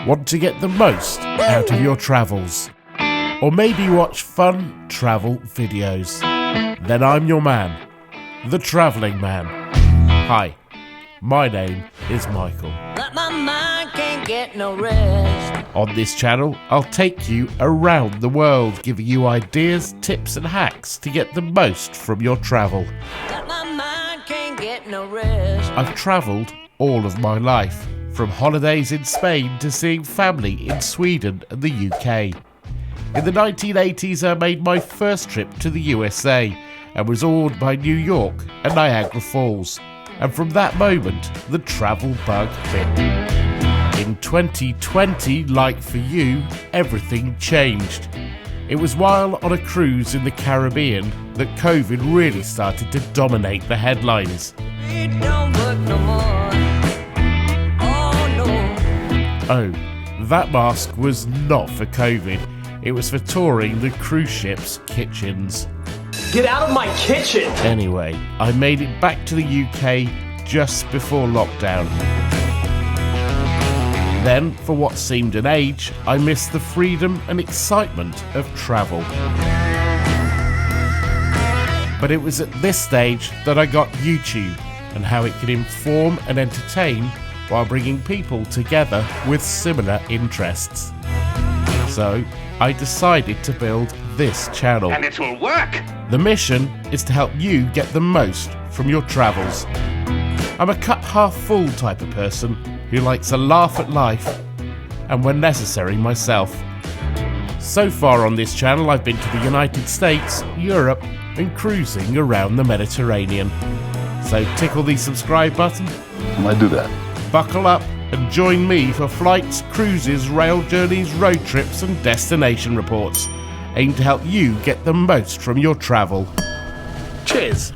Want to get the most out of your travels? Or maybe watch fun travel videos? Then I'm your man, the Travelling Man. Hi, my name is Michael. But my mind can't get no rest. On this channel, I'll take you around the world, giving you ideas, tips and hacks to get the most from your travel. But my mind can't get no rest. I've travelled all of my life, from holidays in Spain to seeing family in Sweden and the UK. In the 1980s, I made my first trip to the USA and was awed by New York and Niagara Falls. And from that moment, the travel bug bit. In 2020, like for you, everything changed. It was while on a cruise in the Caribbean that COVID really started to dominate the headlines. It don't work no more. Oh no. Oh, that mask was not for COVID. It was for touring the cruise ship's kitchens. Get out of my kitchen! Anyway, I made it back to the UK just before lockdown. Then, for what seemed an age, I missed the freedom and excitement of travel. But it was at this stage that I got YouTube and how it could inform and entertain while bringing people together with similar interests. So, I decided to build this channel. And it will work! The mission is to help you get the most from your travels. I'm a cup half full type of person who likes a laugh at life, and when necessary myself. So far on this channel I've been to the United States, Europe and cruising around the Mediterranean. So tickle the subscribe button, I might do that. buckle up and join me for flights, cruises, rail journeys, road trips and destination reports, aimed to help you get the most from your travel. Cheers!